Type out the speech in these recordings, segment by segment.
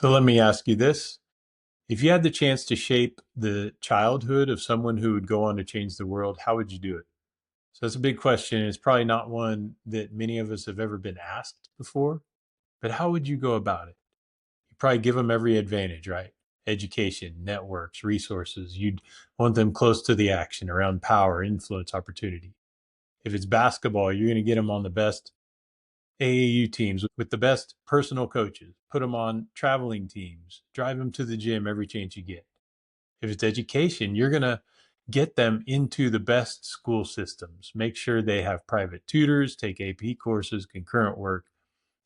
So let me ask you this. If you had the chance to shape the childhood of someone who would go on to change the world, how would you do it? So that's a big question. It's probably not one that many of us have ever been asked before, but how would you go about it? You probably give them every advantage, right? Education, networks, resources. You'd want them close to the action around power, influence, opportunity. If it's basketball, you're going to get them on the best AAU teams with the best personal coaches, put them on traveling teams, drive them to the gym every chance you get. If it's education, you're going to get them into the best school systems. Make sure they have private tutors, take AP courses, concurrent work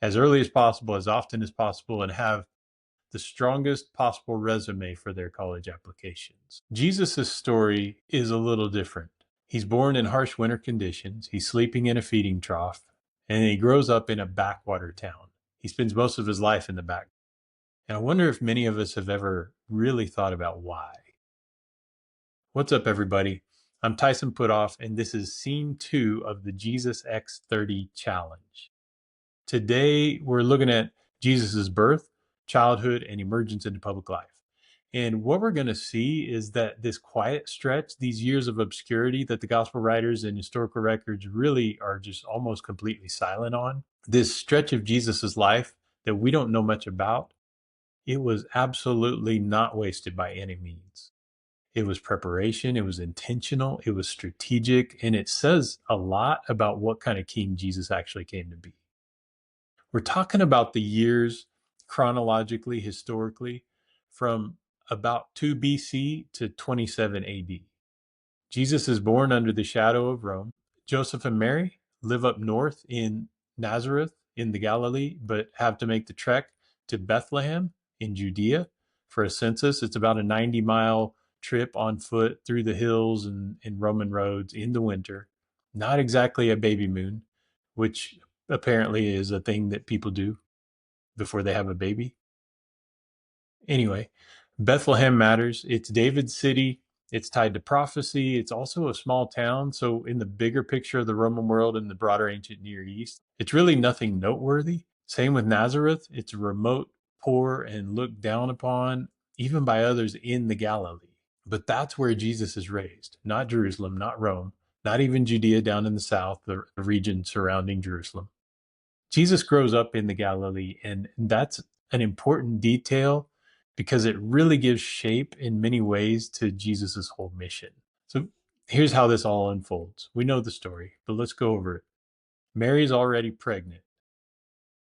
as early as possible, as often as possible, and have the strongest possible resume for their college applications. Jesus' story is a little different. He's born in harsh winter conditions. He's sleeping in a feeding trough, and he grows up in a backwater town. He spends most of his life in the back. And I wonder if many of us have ever really thought about why. What's up, everybody? I'm Tyson Putthoff, and this is scene 2 of the JesusX30 challenge. Today, we're looking at Jesus' birth, childhood, and emergence into public life. And what we're going to see is that this quiet stretch, these years of obscurity that the gospel writers and historical records really are just almost completely silent on, this stretch of Jesus' life that we don't know much about, it was absolutely not wasted by any means. It was preparation, it was intentional, it was strategic, and it says a lot about what kind of king Jesus actually came to be. We're talking about the years chronologically, historically, from about 2 BC to 27 AD. Jesus is born under the shadow of Rome. Joseph and Mary live up north in Nazareth in the Galilee, but have to make the trek to Bethlehem in Judea for a census. It's about a 90-mile trip on foot through the hills and Roman roads in the winter. Not exactly a baby moon, which apparently is a thing that people do before they have a baby. Anyway, Bethlehem matters. It's David's city. It's tied to prophecy. It's also a small town. So in the bigger picture of the Roman world and the broader ancient Near East, it's really nothing noteworthy. Same with Nazareth. It's remote, poor, and looked down upon, even by others in the Galilee. But that's where Jesus is raised, not Jerusalem, not Rome, not even Judea down in the south, the region surrounding Jerusalem. Jesus grows up in the Galilee, and that's an important detail because it really gives shape in many ways to Jesus's whole mission. So here's how this all unfolds. We know the story, but let's go over it. Mary's already pregnant,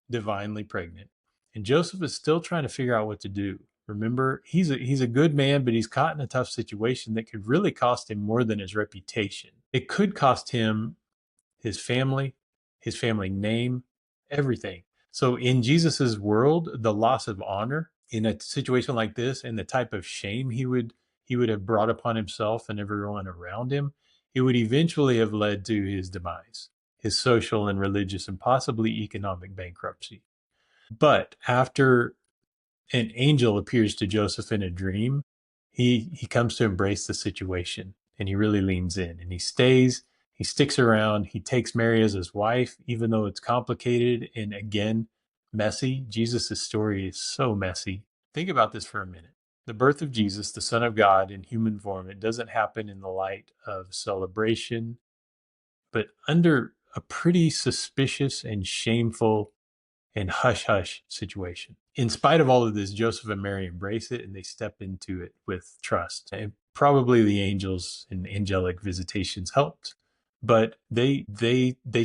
divinely pregnant, and Joseph is still trying to figure out what to do. Remember, he's a good man, but he's caught in a tough situation that could really cost him more than his reputation. It could cost him his family name, everything. So in Jesus's world, the loss of honor in a situation like this and the type of shame he would have brought upon himself and everyone around him, it would eventually have led to his demise, his social and religious and possibly economic bankruptcy. But after an angel appears to Joseph in a dream, he comes to embrace the situation and he really leans in and he stays. He sticks around. He takes Mary as his wife, even though it's complicated and, again, messy. Jesus' story is so messy. Think about this for a minute. The birth of Jesus, the Son of God in human form, it doesn't happen in the light of celebration, but under a pretty suspicious and shameful and hush-hush situation. In spite of all of this, Joseph and Mary embrace it and they step into it with trust. And probably the angels and angelic visitations helped, but they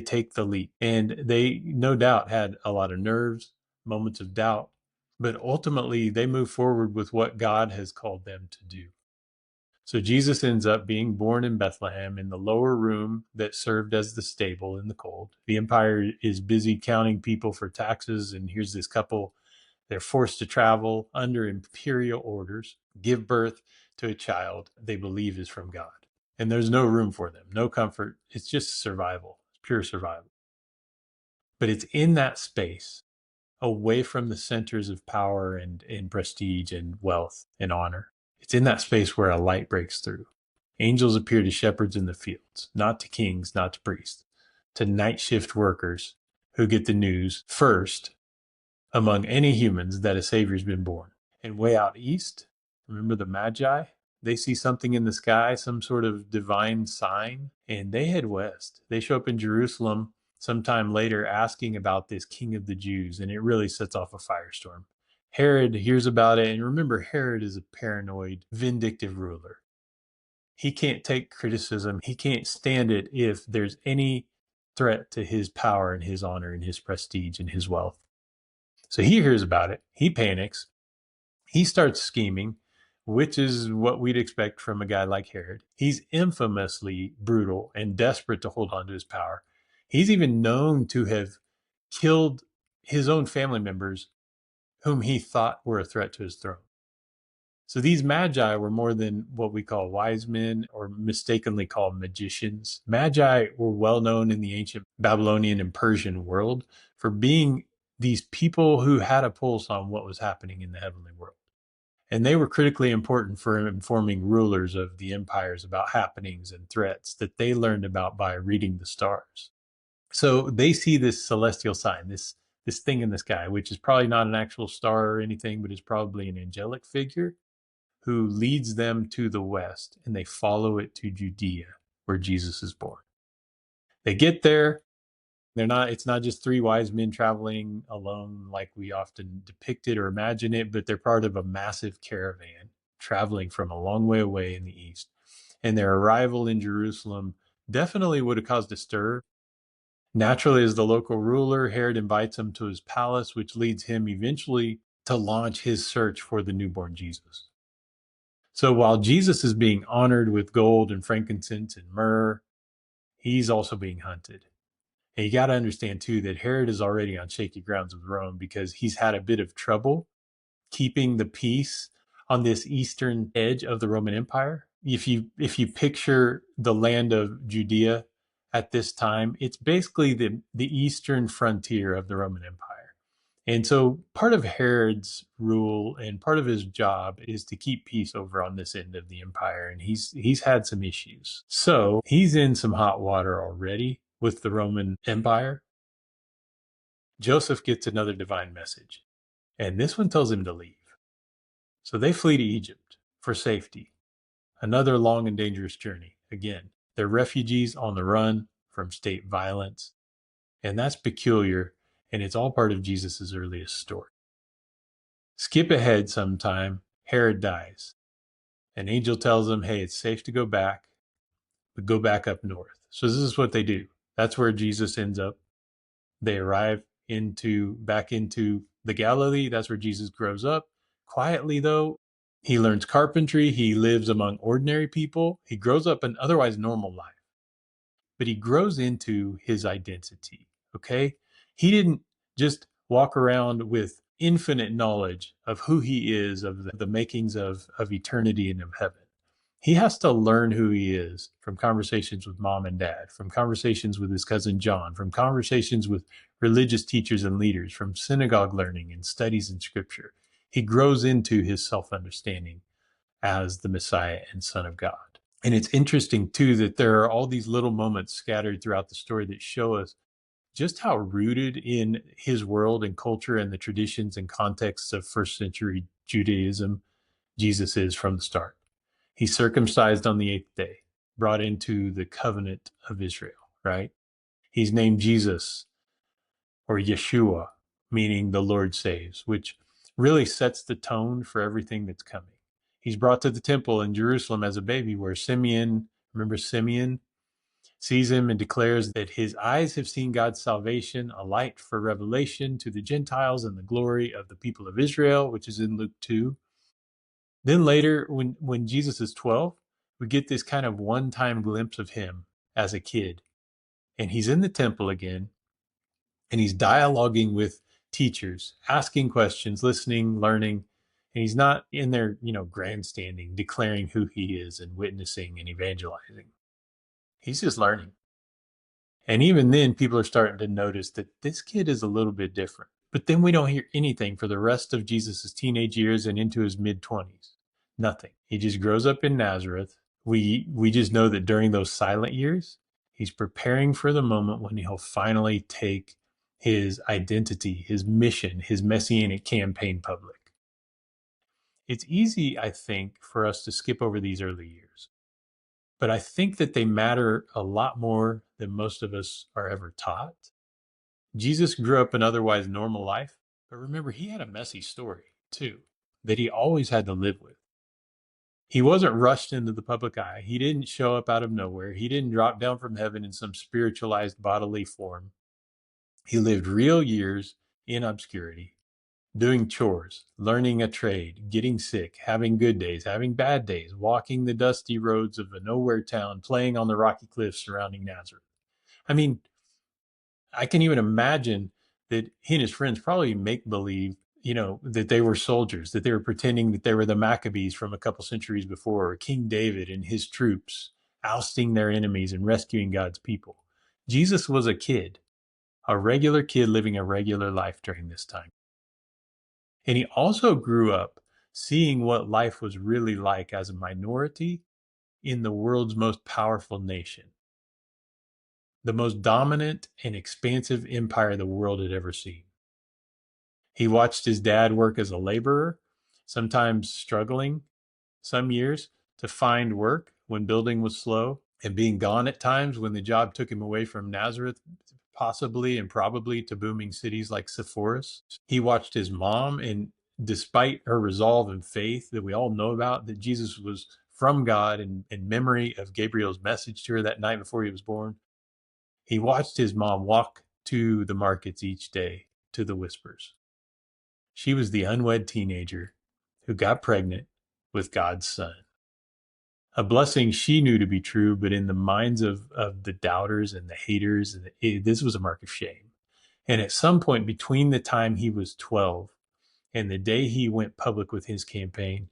take the leap, and they no doubt had a lot of nerves, moments of doubt, but ultimately they move forward with what God has called them to do. So Jesus ends up being born in Bethlehem in the lower room that served as the stable in the cold. The empire is busy counting people for taxes, and here's this couple. They're forced to travel under imperial orders, give birth to a child they believe is from God. And there's no room for them, no comfort. It's just survival, pure survival. But it's in that space, away from the centers of power and prestige and wealth and honor. It's in that space where a light breaks through. Angels appear to shepherds in the fields, not to kings, not to priests, to night shift workers who get the news first among any humans that a Savior's been born. And way out east, remember the Magi? They see something in the sky, some sort of divine sign, and they head west. They show up in Jerusalem sometime later asking about this King of the Jews, and it really sets off a firestorm. Herod hears about it, and remember, Herod is a paranoid, vindictive ruler. He can't take criticism. He can't stand it if there's any threat to his power and his honor and his prestige and his wealth. So he hears about it. He panics. He starts scheming, which is what we'd expect from a guy like Herod. He's infamously brutal and desperate to hold on to his power. He's even known to have killed his own family members whom he thought were a threat to his throne. So these magi were more than what we call wise men or mistakenly called magicians. Magi were well known in the ancient Babylonian and Persian world for being these people who had a pulse on what was happening in the heavenly world. And they were critically important for informing rulers of the empires about happenings and threats that they learned about by reading the stars. So they see this celestial sign, this thing in the sky, which is probably not an actual star or anything, but is probably an angelic figure who leads them to the west, and they follow it to Judea, where Jesus is born. They get there. It's not just three wise men traveling alone like we often depict it or imagine it, but they're part of a massive caravan traveling from a long way away in the east. And their arrival in Jerusalem definitely would have caused a stir. Naturally, as the local ruler, Herod invites him to his palace, which leads him eventually to launch his search for the newborn Jesus. So while Jesus is being honored with gold and frankincense and myrrh, he's also being hunted. And you got to understand, too, that Herod is already on shaky grounds with Rome because he's had a bit of trouble keeping the peace on this eastern edge of the Roman Empire. If you picture the land of Judea at this time, it's basically the eastern frontier of the Roman Empire. And so part of Herod's rule and part of his job is to keep peace over on this end of the empire. And he's had some issues. So he's in some hot water already with the Roman Empire. Joseph gets another divine message, and this one tells him to leave. So they flee to Egypt for safety. Another long and dangerous journey. Again, they're refugees on the run from state violence. And that's peculiar. And it's all part of Jesus' earliest story. Skip ahead sometime, Herod dies. An angel tells him, hey, it's safe to go back, but go back up north. So this is what they do. That's where Jesus ends up. They arrive back into the Galilee. That's where Jesus grows up. Quietly, though, he learns carpentry. He lives among ordinary people. He grows up an otherwise normal life. But he grows into his identity, okay? He didn't just walk around with infinite knowledge of who he is, of the makings of eternity and of heaven. He has to learn who he is from conversations with mom and dad, from conversations with his cousin John, from conversations with religious teachers and leaders, from synagogue learning and studies in scripture. He grows into his self-understanding as the Messiah and Son of God. And it's interesting, too, that there are all these little moments scattered throughout the story that show us just how rooted in his world and culture and the traditions and contexts of first century Judaism Jesus is from the start. He's circumcised on the 8th day, brought into the covenant of Israel, right? He's named Jesus or Yeshua, meaning the Lord saves, which really sets the tone for everything that's coming. He's brought to the temple in Jerusalem as a baby where Simeon, remember Simeon, sees him and declares that his eyes have seen God's salvation, a light for revelation to the Gentiles and the glory of the people of Israel, which is in Luke 2. Then later, when Jesus is 12, we get this kind of one-time glimpse of him as a kid. And he's in the temple again, and he's dialoguing with teachers, asking questions, listening, learning. And he's not in there, grandstanding, declaring who he is and witnessing and evangelizing. He's just learning. And even then, people are starting to notice that this kid is a little bit different. But then we don't hear anything for the rest of Jesus' teenage years and into his mid-20s. Nothing. He just grows up in Nazareth. We just know that during those silent years, he's preparing for the moment when he'll finally take his identity, his mission, his messianic campaign public. It's easy, I think, for us to skip over these early years, but I think that they matter a lot more than most of us are ever taught. Jesus grew up an otherwise normal life, but remember, he had a messy story too, that he always had to live with. He wasn't rushed into the public eye. He didn't show up out of nowhere. He didn't drop down from heaven in some spiritualized bodily form. He lived real years in obscurity, doing chores, learning a trade, getting sick, having good days, having bad days, walking the dusty roads of a nowhere town, playing on the rocky cliffs surrounding Nazareth. I mean, I can even imagine that he and his friends probably make believe, that they were soldiers, that they were pretending that they were the Maccabees from a couple centuries before, or King David and his troops ousting their enemies and rescuing God's people. Jesus was a kid, a regular kid living a regular life during this time. And he also grew up seeing what life was really like as a minority in the world's most powerful nation, the most dominant and expansive empire the world had ever seen. He watched his dad work as a laborer, sometimes struggling some years to find work when building was slow, and being gone at times when the job took him away from Nazareth, possibly and probably to booming cities like Sepphoris. He watched his mom, and despite her resolve and faith that we all know about, that Jesus was from God and in memory of Gabriel's message to her that night before he was born, he watched his mom walk to the markets each day to the Whispers. She was the unwed teenager who got pregnant with God's son. A blessing she knew to be true, but in the minds of the doubters and the haters, this was a mark of shame. And at some point between the time he was 12 and the day he went public with his campaign,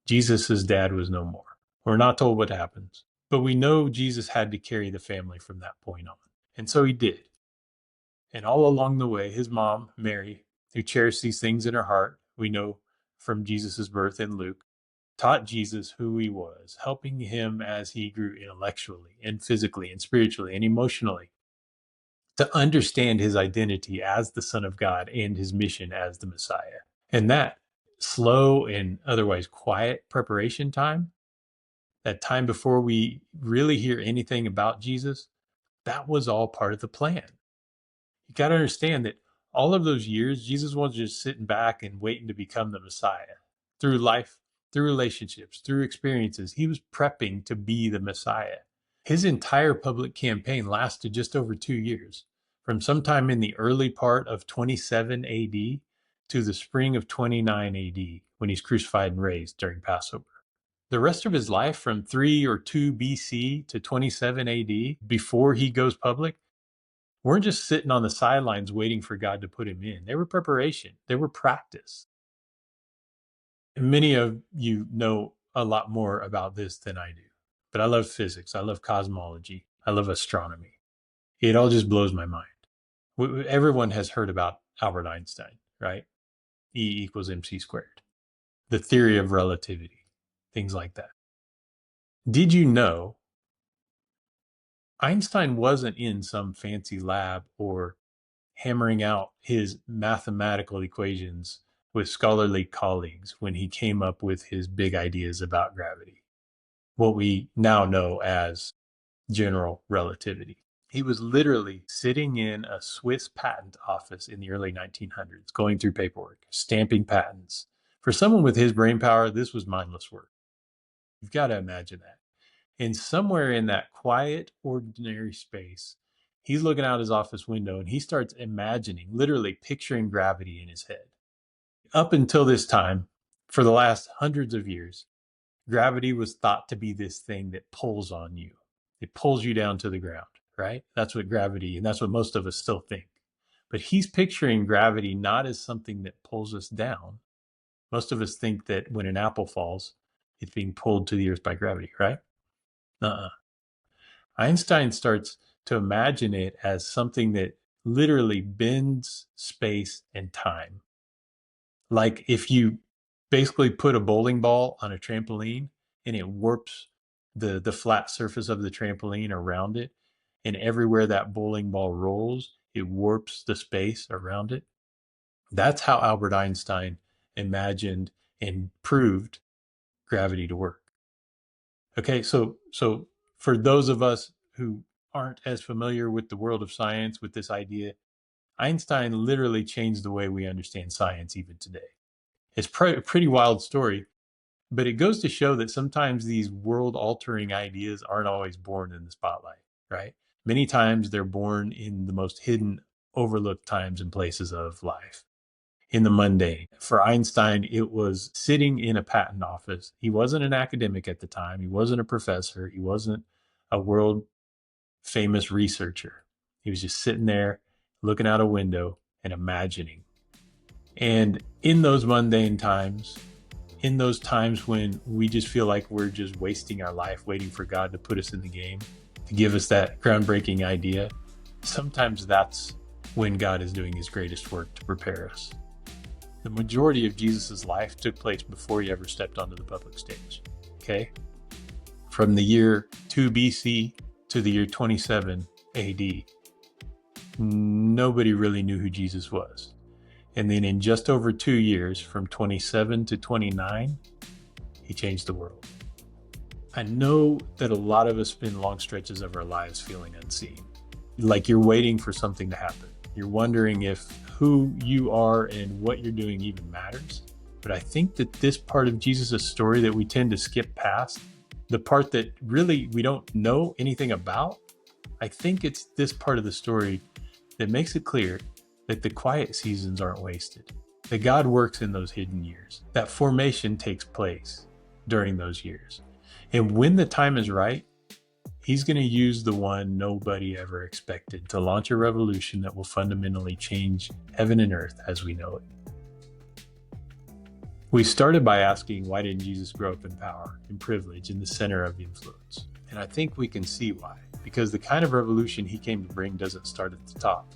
Jesus' dad was no more. We're not told what happens, but we know Jesus had to carry the family from that point on. And so he did. And all along the way, his mom, Mary, who cherished these things in her heart, we know from Jesus' birth in Luke, taught Jesus who he was, helping him as he grew intellectually and physically and spiritually and emotionally to understand his identity as the Son of God and his mission as the Messiah. And that slow and otherwise quiet preparation time, that time before we really hear anything about Jesus, that was all part of the plan. You got to understand that all of those years, Jesus wasn't just sitting back and waiting to become the Messiah. Through life, through relationships, through experiences, he was prepping to be the Messiah. His entire public campaign lasted just over 2 years, from sometime in the early part of 27 AD to the spring of 29 AD, when he's crucified and raised during Passover. The rest of his life, from 3 or 2 BC to 27 AD, before he goes public, weren't just sitting on the sidelines waiting for God to put him in. They were preparation. They were practice. And many of you know a lot more about this than I do. But I love physics. I love cosmology. I love astronomy. It all just blows my mind. Everyone has heard about Albert Einstein, right? E equals mc squared. The theory of relativity, things like that. Did you know Einstein wasn't in some fancy lab or hammering out his mathematical equations with scholarly colleagues when he came up with his big ideas about gravity, what we now know as general relativity? He was literally sitting in a Swiss patent office in the early 1900s, going through paperwork, stamping patents. For someone with his brain power, this was mindless work. You've got to imagine that. And somewhere in that quiet, ordinary space, he's looking out his office window and he starts imagining, literally picturing gravity in his head. Up until this time, for the last hundreds of years, gravity was thought to be this thing that pulls on you. It pulls you down to the ground, right? That's what gravity, and that's what most of us still think. But he's picturing gravity not as something that pulls us down. Most of us think that when an apple falls, it's being pulled to the earth by gravity, right? Einstein starts to imagine it as something that literally bends space and time. Like if you basically put a bowling ball on a trampoline and it warps the flat surface of the trampoline around it, and everywhere that bowling ball rolls, it warps the space around it. That's how Albert Einstein imagined and proved gravity to work. Okay, so for those of us who aren't as familiar with the world of science, with this idea, Einstein literally changed the way we understand science even today. It's a pretty wild story, but it goes to show that sometimes these world-altering ideas aren't always born in the spotlight, right? Many times they're born in the most hidden, overlooked times and places of life, in the mundane. For Einstein, it was sitting in a patent office. He wasn't an academic at the time. He wasn't a professor. He wasn't a world-famous researcher. He was just sitting there, looking out a window and imagining. And in those mundane times, in those times when we just feel like we're just wasting our life waiting for God to put us in the game, to give us that groundbreaking idea, sometimes that's when God is doing his greatest work to prepare us. The majority of Jesus's life took place before he ever stepped onto the public stage. Okay? From the year 2 BC to the year 27 AD, nobody really knew who Jesus was. And then in just over 2 years, from 27 to 29, he changed the world. I know that a lot of us spend long stretches of our lives feeling unseen. Like you're waiting for something to happen. You're wondering if who you are and what you're doing even matters. But I think that this part of Jesus' story that we tend to skip past, the part that really we don't know anything about, I think it's this part of the story that makes it clear that the quiet seasons aren't wasted, that God works in those hidden years, that formation takes place during those years. And when the time is right, he's going to use the one nobody ever expected to launch a revolution that will fundamentally change heaven and earth as we know it. We started by asking, why didn't Jesus grow up in power, in privilege, in the center of influence? And I think we can see why. Because the kind of revolution he came to bring doesn't start at the top.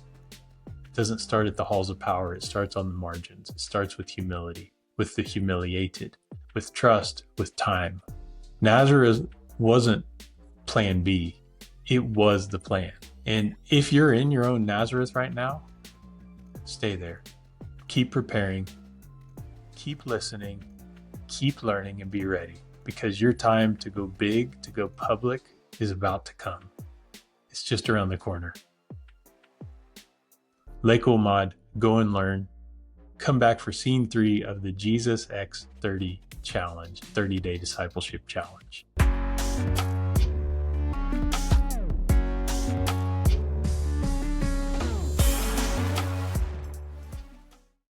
It doesn't start at the halls of power. It starts on the margins. It starts with humility, with the humiliated, with trust, with time. Nazareth wasn't plan B. It was the plan. And if you're in your own Nazareth right now, stay there. Keep preparing. Keep listening. Keep learning and be ready. Because your time to go big, to go public, is about to come. It's just around the corner. Leko Mod, go and learn. Come back for scene 3 of the JesusX30 challenge, 30-day discipleship challenge.